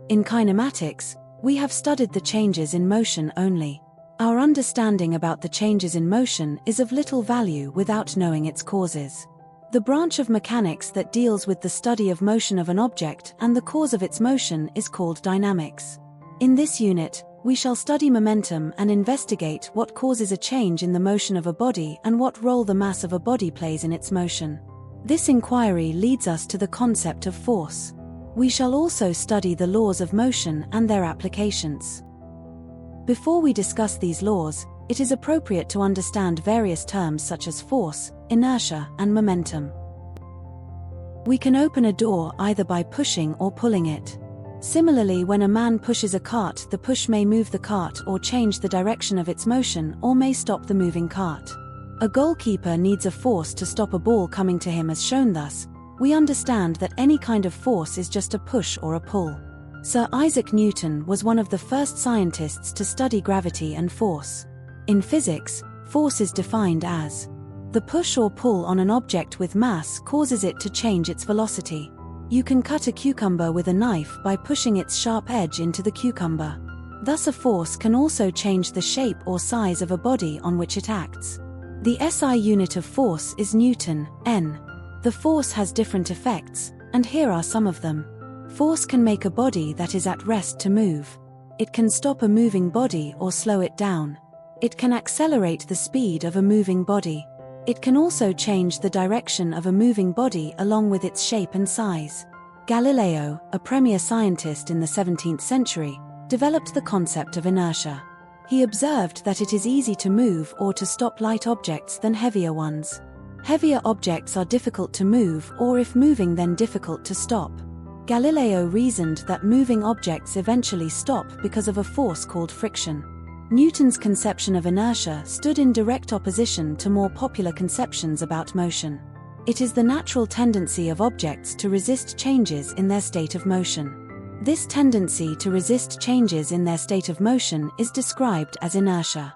In kinematics, we have studied the changes in motion only. Our understanding about the changes in motion is of little value without knowing its causes. The branch of mechanics that deals with the study of motion of an object and the cause of its motion is called dynamics. In this unit, we shall study momentum and investigate what causes a change in the motion of a body and what role the mass of a body plays in its motion. This inquiry leads us to the concept of force. We shall also study the laws of motion and their applications. Before we discuss these laws, it is appropriate to understand various terms such as force, inertia, and momentum. We can open a door either by pushing or pulling it. Similarly, when a man pushes a cart, the push may move the cart or change the direction of its motion or may stop the moving cart. A goalkeeper needs a force to stop a ball coming to him as shown thus. We understand that any kind of force is just a push or a pull. Sir Isaac Newton was one of the first scientists to study gravity and force. In physics, force is defined as the push or pull on an object with mass causes it to change its velocity. You can cut a cucumber with a knife by pushing its sharp edge into the cucumber. Thus a force can also change the shape or size of a body on which it acts. The SI unit of force is Newton, N. The force has different effects, and here are some of them. Force can make a body that is at rest to move. It can stop a moving body or slow it down. It can accelerate the speed of a moving body. It can also change the direction of a moving body along with its shape and size. Galileo, a premier scientist in the 17th century, developed the concept of inertia. He observed that it is easy to move or to stop light objects than heavier ones. Heavier objects are difficult to move, or if moving, then difficult to stop. Galileo reasoned that moving objects eventually stop because of a force called friction. Newton's conception of inertia stood in direct opposition to more popular conceptions about motion. It is the natural tendency of objects to resist changes in their state of motion. This tendency to resist changes in their state of motion is described as inertia.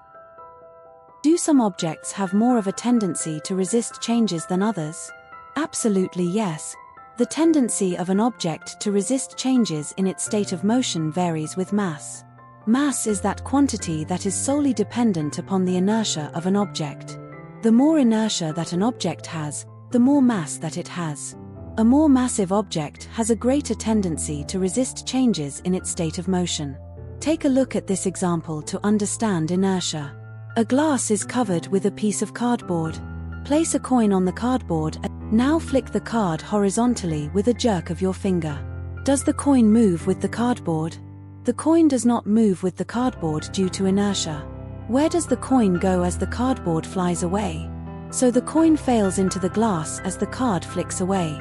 Do some objects have more of a tendency to resist changes than others? Absolutely yes. The tendency of an object to resist changes in its state of motion varies with mass. Mass is that quantity that is solely dependent upon the inertia of an object. The more inertia that an object has, the more mass that it has. A more massive object has a greater tendency to resist changes in its state of motion. Take a look at this example to understand inertia. A glass is covered with a piece of cardboard. Place a coin on the cardboard and now flick the card horizontally with a jerk of your finger. Does the coin move with the cardboard? The coin does not move with the cardboard due to inertia. Where does the coin go as the cardboard flies away? So the coin fails into the glass as the card flicks away.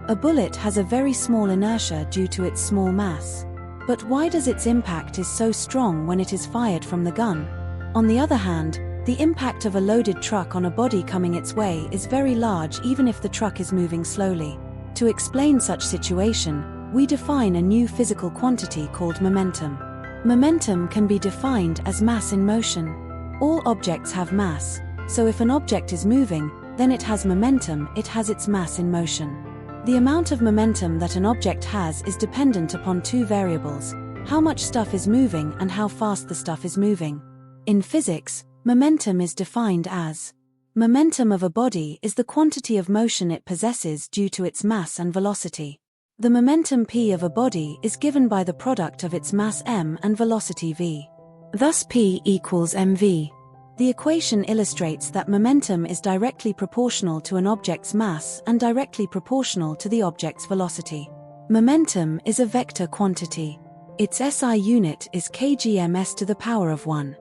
A bullet has a very small inertia due to its small mass. But why does its impact is so strong when it is fired from the gun? On the other hand, the impact of a loaded truck on a body coming its way is very large even if the truck is moving slowly. To explain such situation, we define a new physical quantity called momentum. Momentum can be defined as mass in motion. All objects have mass, so if an object is moving, then it has momentum, it has its mass in motion. The amount of momentum that an object has is dependent upon two variables: how much stuff is moving and how fast the stuff is moving. In physics, momentum is defined as momentum of a body is the quantity of motion it possesses due to its mass and velocity. The momentum p of a body is given by the product of its mass m and velocity v. Thus p equals mv. The equation illustrates that momentum is directly proportional to an object's mass and directly proportional to the object's velocity. Momentum is a vector quantity. Its SI unit is kg/s to the power of 1.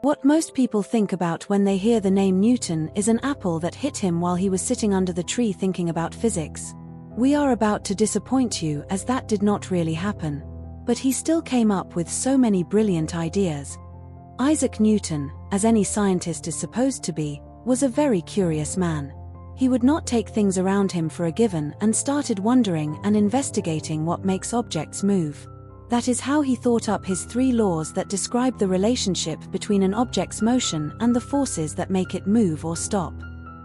What most people think about when they hear the name Newton is an apple that hit him while he was sitting under the tree thinking about physics. We are about to disappoint you, as that did not really happen. But he still came up with so many brilliant ideas. Isaac Newton, as any scientist is supposed to be, was a very curious man. He would not take things around him for a given and started wondering and investigating what makes objects move. That is how he thought up his 3 laws that describe the relationship between an object's motion and the forces that make it move or stop.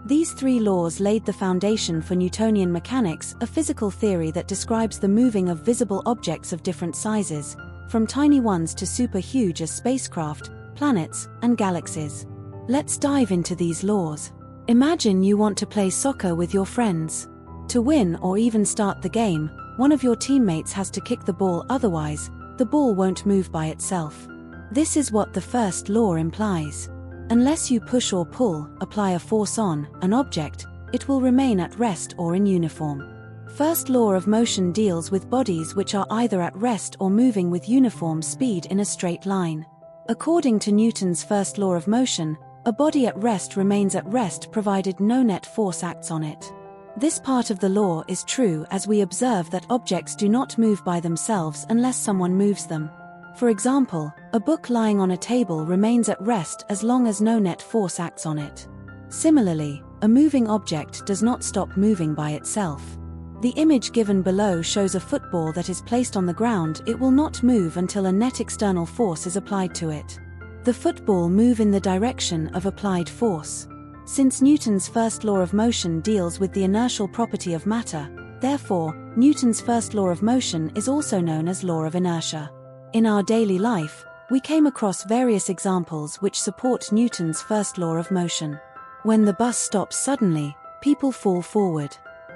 These three laws laid the foundation for Newtonian mechanics, a physical theory that describes the moving of visible objects of different sizes, from tiny ones to super huge as spacecraft, planets, and galaxies. Let's dive into these laws. Imagine you want to play soccer with your friends. To win or even start the game, one of your teammates has to kick the ball, otherwise, the ball won't move by itself. This is what the first law implies. Unless you push or pull, apply a force on an object, it will remain at rest or in uniform. First law of motion deals with bodies which are either at rest or moving with uniform speed in a straight line. According to Newton's first law of motion, a body at rest remains at rest provided no net force acts on it. This part of the law is true as we observe that objects do not move by themselves unless someone moves them. For example, a book lying on a table remains at rest as long as no net force acts on it. Similarly, a moving object does not stop moving by itself. The image given below shows a football that is placed on the ground. It will not move until a net external force is applied to it. The football moves in the direction of applied force. Since Newton's first law of motion deals with the inertial property of matter, therefore, Newton's first law of motion is also known as law of inertia. In our daily life, we came across various examples which support Newton's first law of motion. When the bus stops suddenly, people fall forward.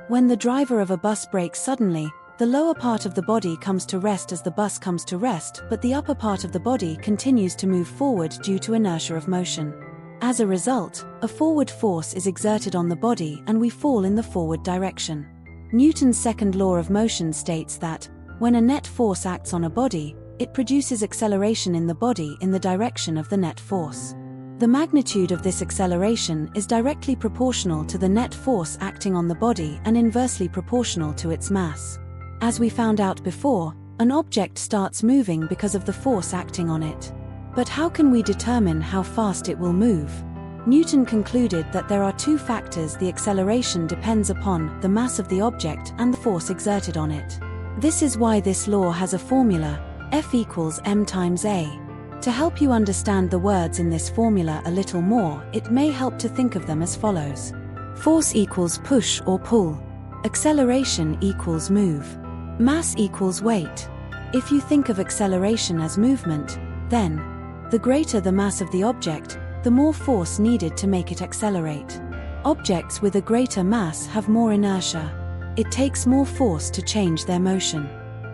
When the driver of a bus brakes suddenly, the lower part of the body comes to rest as the bus comes to rest, but the upper part of the body continues to move forward due to inertia of motion. As a result, a forward force is exerted on the body and we fall in the forward direction. Newton's second law of motion states that, when a net force acts on a body, it produces acceleration in the body in the direction of the net force. The magnitude of this acceleration is directly proportional to the net force acting on the body and inversely proportional to its mass. As we found out before, an object starts moving because of the force acting on it. But how can we determine how fast it will move? Newton concluded that there are two factors the acceleration depends upon: the mass of the object and the force exerted on it. This is why this law has a formula, F equals m times a. To help you understand the words in this formula a little more, it may help to think of them as follows. Force equals push or pull. Acceleration equals move. Mass equals weight. If you think of acceleration as movement, then, the greater the mass of the object, the more force needed to make it accelerate. Objects with a greater mass have more inertia. It takes more force to change their motion.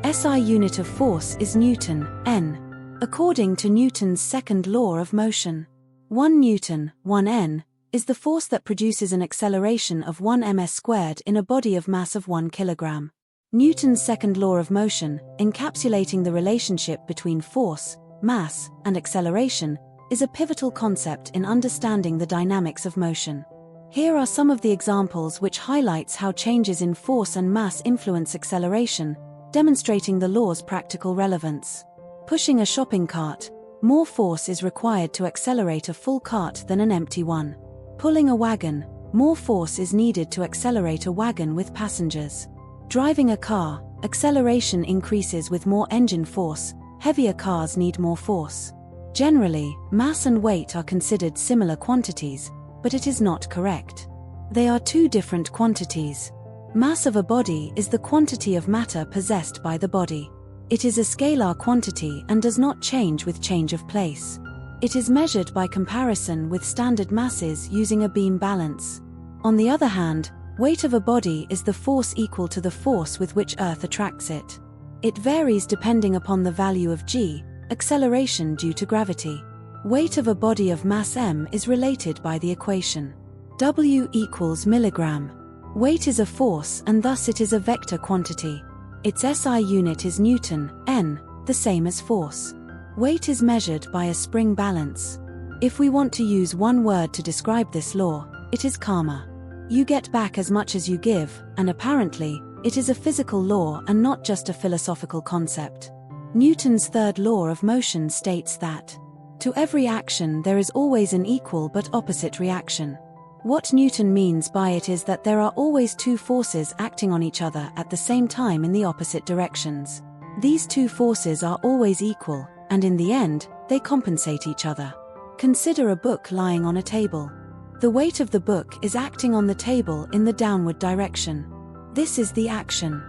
SI unit of force is Newton, N. According to Newton's second law of motion, 1 Newton, 1 N, is the force that produces an acceleration of 1 ms squared in a body of mass of 1 kilogram. Newton's second law of motion, encapsulating the relationship between force, mass, and acceleration, is a pivotal concept in understanding the dynamics of motion. Here are some of the examples which highlights how changes in force and mass influence acceleration, demonstrating the law's practical relevance. Pushing a shopping cart, more force is required to accelerate a full cart than an empty one. Pulling a wagon, more force is needed to accelerate a wagon with passengers. Driving a car, acceleration increases with more engine force, heavier cars need more force. Generally, mass and weight are considered similar quantities, but it is not correct. They are two different quantities. Mass of a body is the quantity of matter possessed by the body. It is a scalar quantity and does not change with change of place. It is measured by comparison with standard masses using a beam balance. On the other hand, weight of a body is the force equal to the force with which Earth attracts it. It varies depending upon the value of g, acceleration due to gravity. Weight of a body of mass m is related by the equation W equals milligram. Weight is a force and thus it is a vector quantity. Its SI unit is Newton, N, the same as force. Weight is measured by a spring balance. If we want to use one word to describe this law, it is karma. You get back as much as you give, and apparently, it is a physical law and not just a philosophical concept. Newton's third law of motion states that, to every action there is always an equal but opposite reaction. What Newton means by it is that there are always two forces acting on each other at the same time in the opposite directions. These two forces are always equal, and in the end, they compensate each other. Consider a book lying on a table. The weight of the book is acting on the table in the downward direction. This is the action.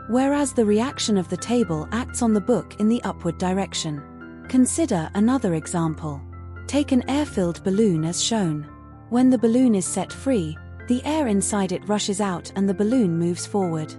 Whereas the reaction of the table acts on the book in the upward direction. Consider another example. Take an air-filled balloon as shown. When the balloon is set free, the air inside it rushes out and the balloon moves forward.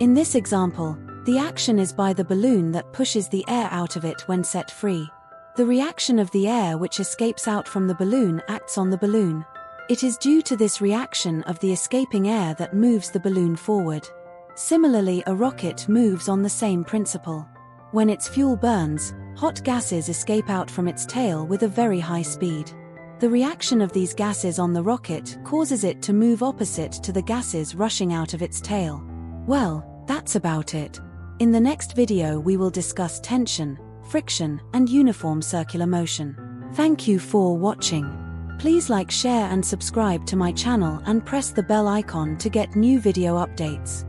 In this example, the action is by the balloon that pushes the air out of it when set free. The reaction of the air which escapes out from the balloon acts on the balloon. It is due to this reaction of the escaping air that moves the balloon forward. Similarly, a rocket moves on the same principle. When its fuel burns, hot gases escape out from its tail with a very high speed. The reaction of these gases on the rocket causes it to move opposite to the gases rushing out of its tail. Well, that's about it. In the next video we will discuss tension, friction, and uniform circular motion. Thank you for watching. Please like, share and subscribe to my channel and press the bell icon to get new video updates.